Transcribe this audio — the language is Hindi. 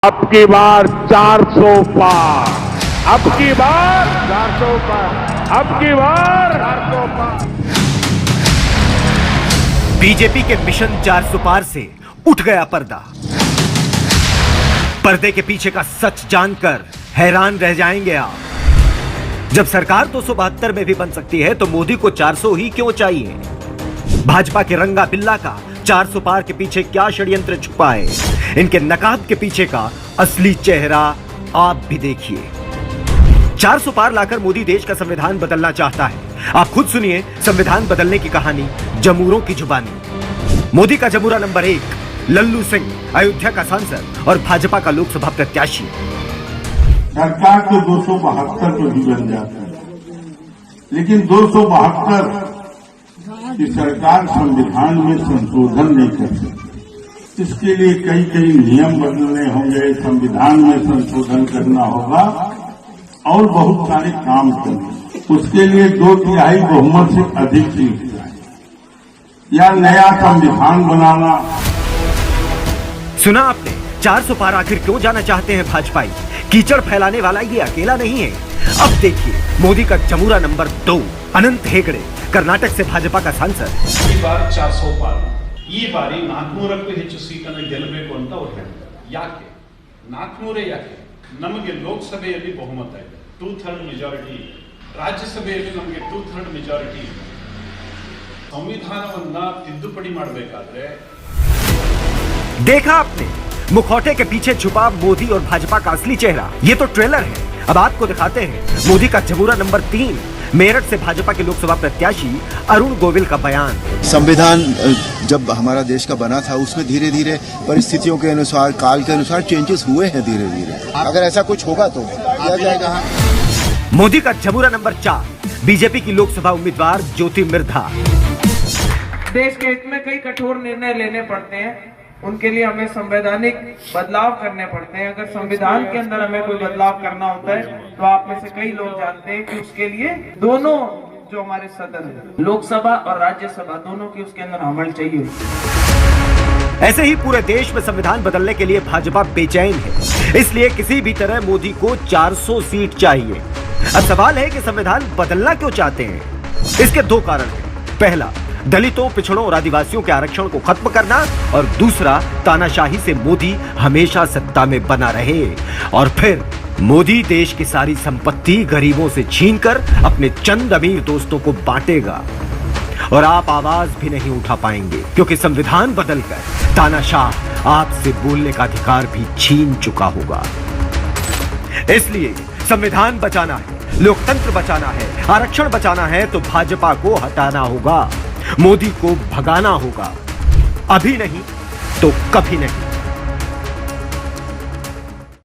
अब की बार 400 पार, अब की बार 400 पार, अब की बार 400 पार। बीजेपी के मिशन 400 पार से उठ गया पर्दा। पर्दे के पीछे का सच जानकर हैरान रह जाएंगे आप। जब सरकार 272 में भी बन सकती है तो मोदी को 400 ही क्यों चाहिए? भाजपा के रंगा बिल्ला का 400 पार के पीछे क्या षड्यंत्र छुपा है? इनके नकाब के पीछे का असली चेहरा आप भी देखिए। 400 पार लाकर मोदी देश का संविधान बदलना चाहता है। आप खुद सुनिए संविधान बदलने की कहानी जमूरों की जुबानी। मोदी का जमूरा नंबर 1 लल्लू सिंह, अयोध्या का सांसद और भाजपा का लोकसभा प्रत्याशी। सरकार तो 272 पर भी बन जाता है, लेकिन 272 की सरकार संविधान में संशोधन नहीं कर सकती। इसके लिए कई कई नियम बदलने होंगे, संविधान में संशोधन करना होगा और बहुत सारे काम करने। उसके लिए 2/3 बहुमत से अधिक सीट या नया संविधान बनाना। सुना आपने? 400 पार आखिर क्यों जाना चाहते हैं भाजपाई? कीचड़ फैलाने वाला ये अकेला नहीं है। अब देखिए मोदी का जमूरा नंबर 2 अनंत हेगड़े, कर्नाटक से भाजपा का सांसद। ಈ ಬಾರಿ 400 ಪಾರ್, ಈ ಬಾರಿ 400ಕ್ಕೂ ಹೆಚ್ಚು ಸೀಟನ್ನು ಗೆಲ್ಲಬೇಕು ಅಂತ ಅವರು ಹೇಳ್ತಾರೆ. ಯಾಕೆ 400 ಯಾಕೆ? ನಮಗೆ ಲೋಕಸಭೆಯಲ್ಲಿ ಬಹುಮತ ಇದೆ, 2/3 ಮೆಜಾರಿಟಿ ಇದೆ. ರಾಜ್ಯಸಭೆಯಲ್ಲಿ ನಮಗೆ 2/3 ಮೆಜಾರಿಟಿ ಇದೆ. ಸಂವಿಧಾನವನ್ನ ತಿದ್ದುಪಡಿ ಮಾಡಬೇಕಾದ್ರೆ देखा आपने मुखौटे के पीछे छुपा मोदी और भाजपा का असली चेहरा। ये तो ट्रेलर है, अब आपको दिखाते हैं मोदी का जमूरा नंबर 3 मेरठ से भाजपा के लोकसभा प्रत्याशी अरुण गोविल का बयान। संविधान जब हमारा देश का बना था उसमें धीरे धीरे परिस्थितियों के अनुसार, काल के अनुसार चेंजेस हुए हैं धीरे धीरे। अगर ऐसा कुछ होगा तो किया जाएगा। मोदी का जमूरा नंबर 4 बीजेपी की लोकसभा उम्मीदवार ज्योति मिर्धा। देश के हित में कई कठोर निर्णय लेने पड़ते हैं, उनके लिए हमें संवैधानिक बदलाव करने पड़ते हैं। अगर संविधान के अंदर हमें कोई बदलाव करना होता है तो आप में से कई लोग जानते हैं कि उसके लिए दोनों जो हमारे सदन है, लोकसभा और राज्यसभा, दोनों की उसके अंदर अमल चाहिए। ऐसे ही पूरे देश में संविधान बदलने के लिए भाजपा बेचैन है, इसलिए किसी भी तरह मोदी को 400 सीट चाहिए। अब सवाल है कि संविधान बदलना क्यों चाहते हैं? इसके 2 कारण हैं। पहला, दलितों, पिछड़ों और आदिवासियों के आरक्षण को खत्म करना, और दूसरा, तानाशाही से मोदी हमेशा सत्ता में बना रहे। और फिर मोदी देश की सारी संपत्ति गरीबों से छीनकर अपने चंद अमीर दोस्तों को बांटेगा और आप आवाज भी नहीं उठा पाएंगे, क्योंकि संविधान बदलकर तानाशाह आपसे बोलने का अधिकार भी छीन चुका होगा। इसलिए संविधान बचाना है, लोकतंत्र बचाना है, आरक्षण बचाना है तो भाजपा को हटाना होगा, मोदी को भगाना होगा। अभी नहीं तो कभी नहीं।